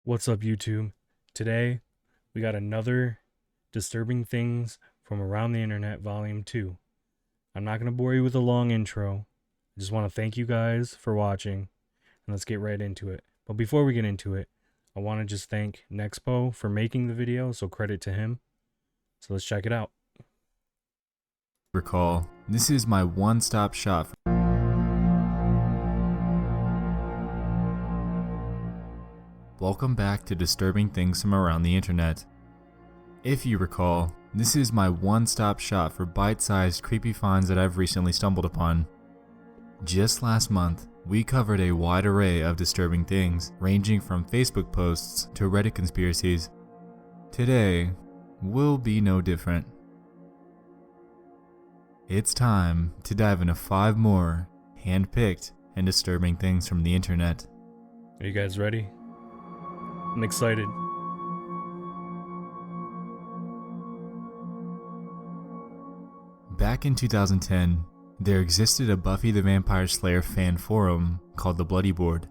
What's up, YouTube? Today, we got another Disturbing Things from Around the Internet Volume 2. I'm not going to bore you with a long intro. I just want to thank you guys for watching, and let's get right into it. But before we get into it, I want to just thank Nexpo for making the video, so credit to him. So let's check it out. Recall, this is my one-stop shop. Welcome back to Disturbing Things from Around the Internet. If you recall, this is my one-stop shop for bite-sized creepy finds that I've recently stumbled upon. Just last month, we covered a wide array of disturbing things, ranging from Facebook posts to Reddit conspiracies. Today, will be no different. It's time to dive into 5 more hand-picked and disturbing things from the internet. Are you guys ready? I'm excited. Back in 2010, there existed a Buffy the Vampire Slayer fan forum called the Bloody Board.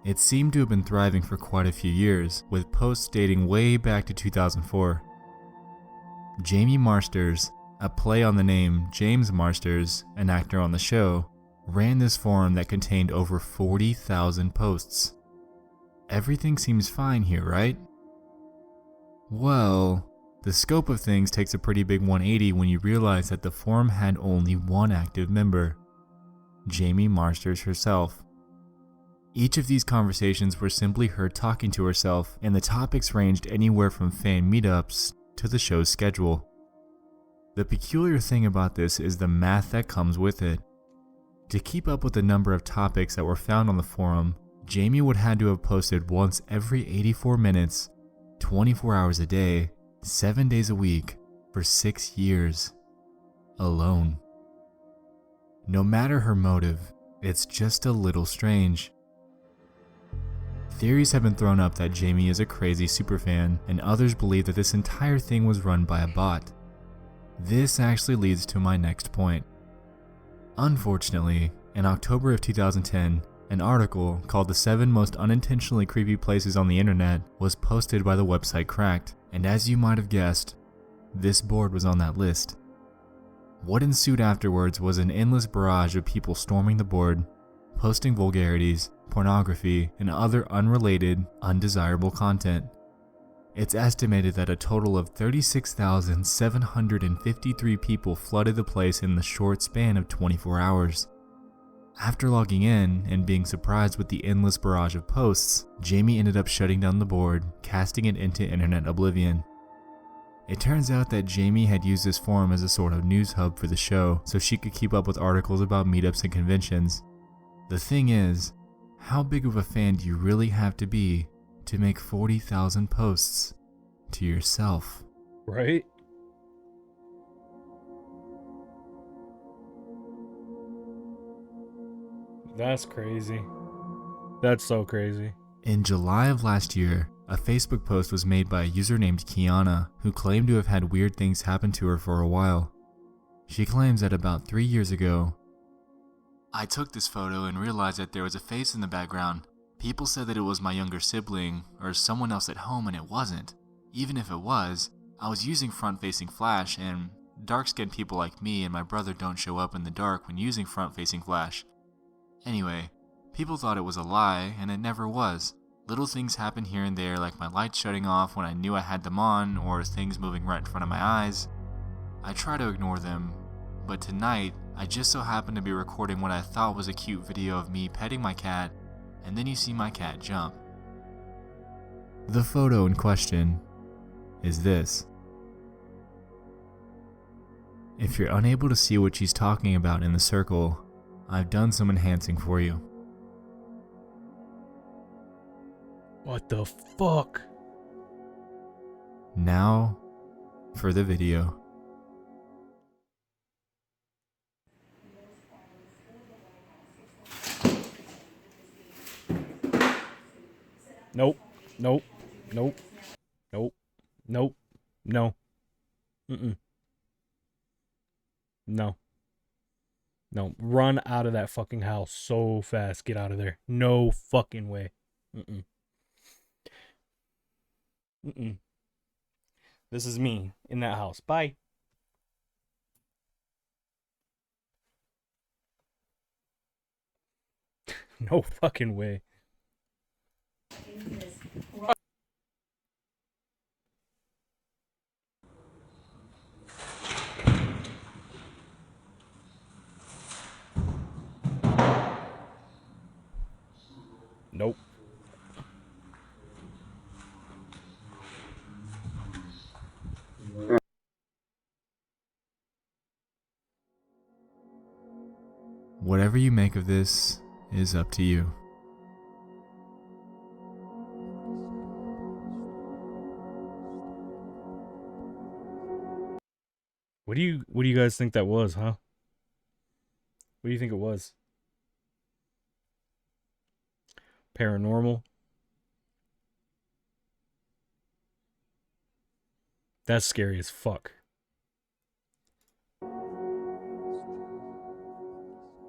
It seemed to have been thriving for quite a few years, with posts dating way back to 2004. Jamie Marsters, a play on the name James Marsters, an actor on the show, ran this forum that contained over 40,000 posts. Everything seems fine here, right? Well, the scope of things takes a pretty big 180 when you realize that the forum had only one active member, Jamie Marsters herself. Each of these conversations were simply her talking to herself, and the topics ranged anywhere from fan meetups to the show's schedule. The peculiar thing about this is the math that comes with it. To keep up with the number of topics that were found on the forum, Jamie would have to have posted once every 84 minutes, 24 hours a day, 7 days a week, for 6 years. Alone. No matter her motive, it's just a little strange. Theories have been thrown up that Jamie is a crazy superfan, and others believe that this entire thing was run by a bot. This actually leads to my next point. Unfortunately, in October of 2010, an article called The 7 Most Unintentionally Creepy Places on the Internet was posted by the website Cracked, and as you might have guessed, this board was on that list. What ensued afterwards was an endless barrage of people storming the board, posting vulgarities, pornography, and other unrelated, undesirable content. It's estimated that a total of 36,753 people flooded the place in the short span of 24 hours. After logging in and being surprised with the endless barrage of posts, Jamie ended up shutting down the board, casting it into internet oblivion. It turns out that Jamie had used this forum as a sort of news hub for the show, so she could keep up with articles about meetups and conventions. The thing is, how big of a fan do you really have to be to make 40,000 posts to yourself? Right? That's crazy. That's so crazy. In July of last year, a Facebook post was made by a user named Kiana who claimed to have had weird things happen to her for a while. She claims that about 3 years ago, "I took this photo and realized that there was a face in the background. People said that it was my younger sibling or someone else at home, and it wasn't. Even if it was, I was using front-facing flash, and dark-skinned people like me and my brother don't show up in the dark when using front-facing flash. Anyway, people thought it was a lie, and it never was. Little things happen here and there, like my lights shutting off when I knew I had them on, or things moving right in front of my eyes. I try to ignore them, but tonight, I just so happened to be recording what I thought was a cute video of me petting my cat, and then you see my cat jump." The photo in question is this. If you're unable to see what she's talking about in the circle, I've done some enhancing for you. What the fuck? Now, for the video. Nope. Nope. Nope. Nope. Nope. No. No. No. Run out of that fucking house so fast. Get out of there. No fucking way. Mm-mm. This is me in that house. Bye. No fucking way. Nope. Whatever you make of this is up to you. What do you guys think that was, huh? What do you think it was? Paranormal? That's scary as fuck.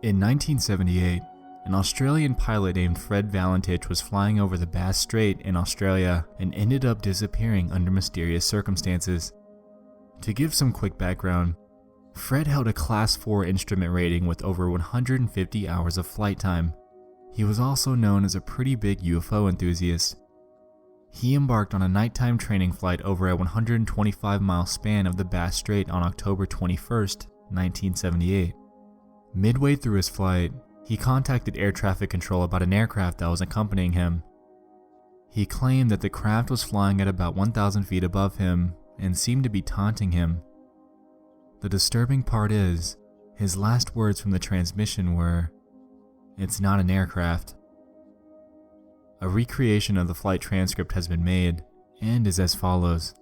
In 1978, an Australian pilot named Fred Valentich was flying over the Bass Strait in Australia and ended up disappearing under mysterious circumstances. To give some quick background, Fred held a Class 4 instrument rating with over 150 hours of flight time. He was also known as a pretty big UFO enthusiast. He embarked on a nighttime training flight over a 125-mile span of the Bass Strait on October 21st, 1978. Midway through his flight, he contacted air traffic control about an aircraft that was accompanying him. He claimed that the craft was flying at about 1,000 feet above him and seemed to be taunting him. The disturbing part is, his last words from the transmission were, "It's not an aircraft." A recreation of the flight transcript has been made and is as follows.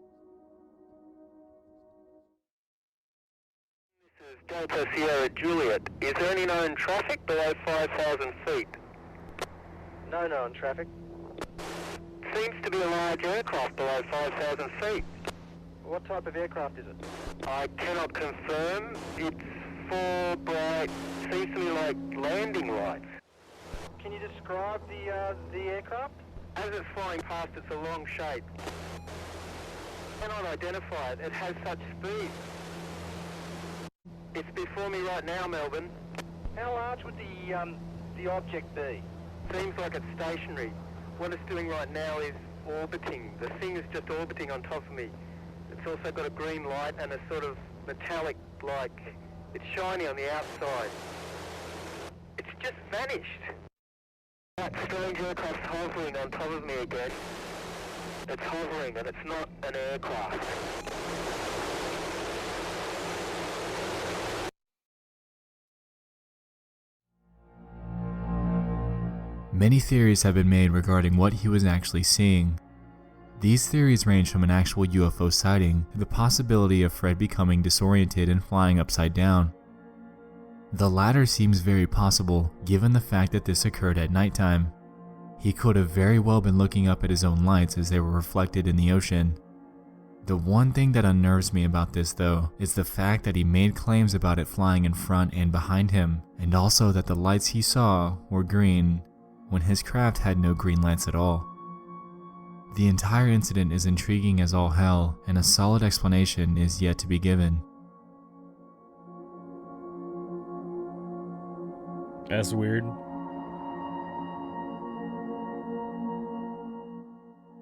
Delta Sierra Juliet, is there any known traffic below 5,000 feet? No known traffic. Seems to be a large aircraft below 5,000 feet. What type of aircraft is it? I cannot confirm. It's four bright, seems to me like landing lights. Can you describe the aircraft? As it's flying past, it's a long shape. Cannot identify it. It has such speed. It's before me right now, Melbourne. How large would the object be? Seems like it's stationary. What it's doing right now is orbiting. The thing is just orbiting on top of me. It's also got a green light and a sort of metallic, like, it's shiny on the outside. It's just vanished. That strange aircraft's hovering on top of me again. It's hovering and it's not an aircraft. Many theories have been made regarding what he was actually seeing. These theories range from an actual UFO sighting to the possibility of Fred becoming disoriented and flying upside down. The latter seems very possible given the fact that this occurred at nighttime. He could have very well been looking up at his own lights as they were reflected in the ocean. The one thing that unnerves me about this though is the fact that he made claims about it flying in front and behind him, and also that the lights he saw were green when his craft had no green lights at all. The entire incident is intriguing as all hell, and a solid explanation is yet to be given. That's weird.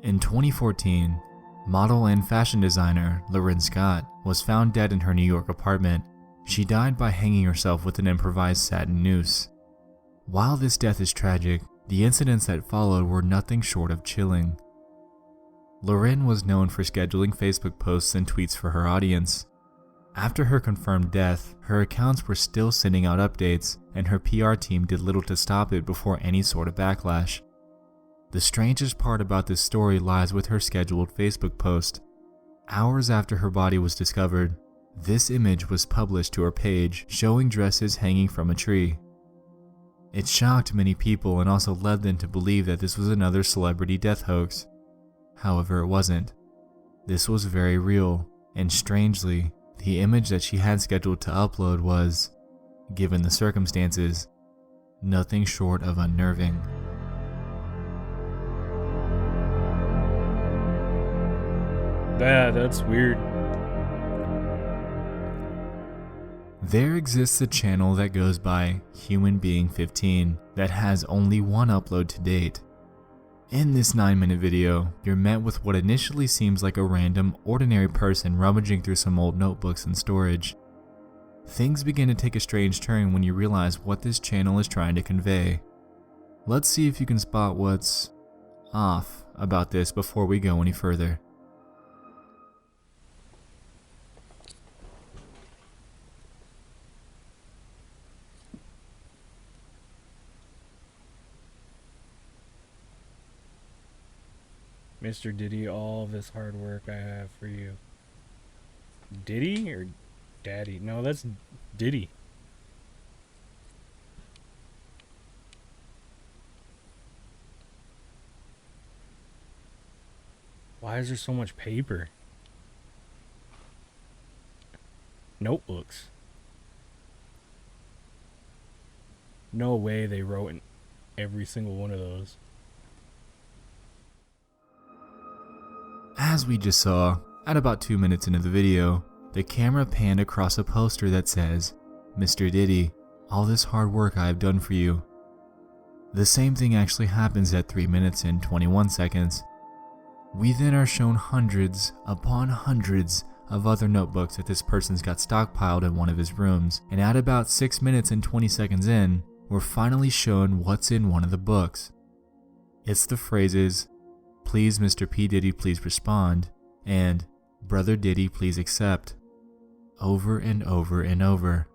In 2014, model and fashion designer Lauren Scott was found dead in her New York apartment. She died by hanging herself with an improvised satin noose. While this death is tragic, the incidents that followed were nothing short of chilling. Lauren was known for scheduling Facebook posts and tweets for her audience. After her confirmed death, her accounts were still sending out updates, and her PR team did little to stop it before any sort of backlash. The strangest part about this story lies with her scheduled Facebook post. Hours after her body was discovered, this image was published to her page showing dresses hanging from a tree. It shocked many people and also led them to believe that this was another celebrity death hoax. However, it wasn't. This was very real, and strangely, the image that she had scheduled to upload was, given the circumstances, nothing short of unnerving. That's weird. There exists a channel that goes by Human Being 15 that has only one upload to date. In this 9-minute video, you're met with what initially seems like a random, ordinary person rummaging through some old notebooks and storage. Things begin to take a strange turn when you realize what this channel is trying to convey. Let's see if you can spot what's off about this before we go any further. Mr. Diddy, all this hard work I have for you. Diddy or Daddy? No, that's Diddy. Why is there so much paper? Notebooks. No way they wrote in every single one of those. As we just saw, at about 2 minutes into the video, the camera panned across a poster that says, "Mr. Diddy, all this hard work I have done for you." The same thing actually happens at 3 minutes and 21 seconds. We then are shown hundreds upon hundreds of other notebooks that this person's got stockpiled in one of his rooms, and at about 6 minutes and 20 seconds in, we're finally shown what's in one of the books. It's the phrases, "Please Mr. P. Diddy, please respond," and "Brother Diddy, please accept," over and over and over.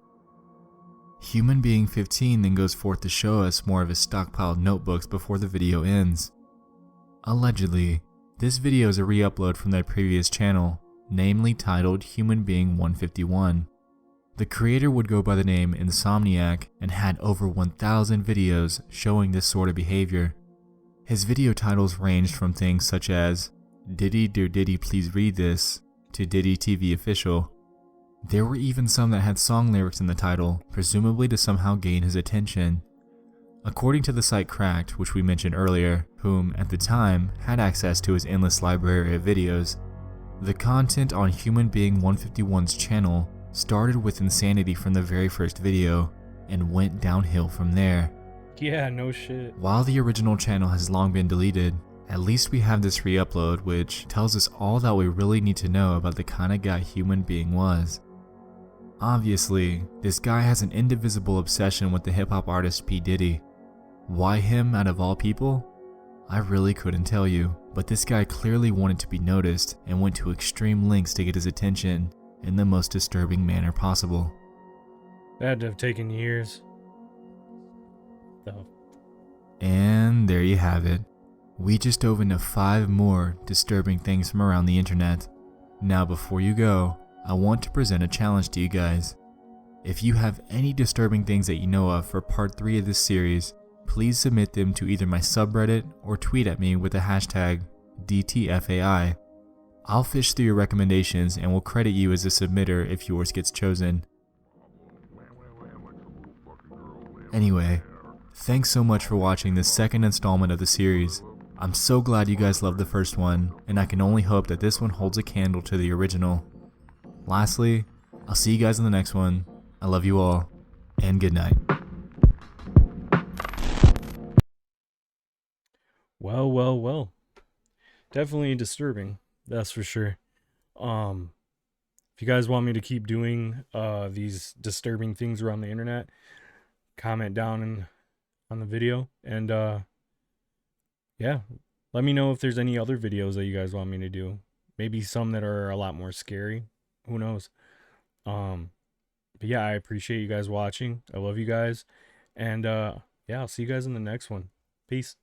Human Being 15 then goes forth to show us more of his stockpiled notebooks before the video ends. Allegedly, this video is a re-upload from their previous channel, namely titled Human Being 151. The creator would go by the name Insomniac and had over 1,000 videos showing this sort of behavior. His video titles ranged from things such as "Diddy Dear Diddy Please Read This" to "Diddy TV Official." There were even some that had song lyrics in the title, presumably to somehow gain his attention. According to the site Cracked, which we mentioned earlier, whom at the time had access to his endless library of videos, the content on Human Being 151's channel started with insanity from the very first video and went downhill from there. Yeah, no shit. While the original channel has long been deleted, at least we have this re-upload which tells us all that we really need to know about the kind of guy Human Being was. Obviously, this guy has an indivisible obsession with the hip-hop artist P. Diddy. Why him out of all people? I really couldn't tell you, but this guy clearly wanted to be noticed and went to extreme lengths to get his attention in the most disturbing manner possible. That had to have taken years. Though. And there you have it. We just dove into 5 more disturbing things from around the internet. Now before you go, I want to present a challenge to you guys. If you have any disturbing things that you know of for part 3 of this series, please submit them to either my subreddit or tweet at me with the hashtag DTFAI. I'll fish through your recommendations and will credit you as a submitter if yours gets chosen. Anyway, thanks so much for watching this second installment of the series. I'm so glad you guys loved the first one, and I can only hope that this one holds a candle to the original. Lastly, I'll see you guys in the next one. I love you all, and good night. Well. Definitely disturbing, that's for sure. If you guys want me to keep doing these disturbing things around the internet, comment down on the video, and yeah, let me know if there's any other videos that you guys want me to do. Maybe some that are a lot more scary. Who knows? But yeah, I appreciate you guys watching. I love you guys, and yeah, I'll see you guys in the next one. Peace.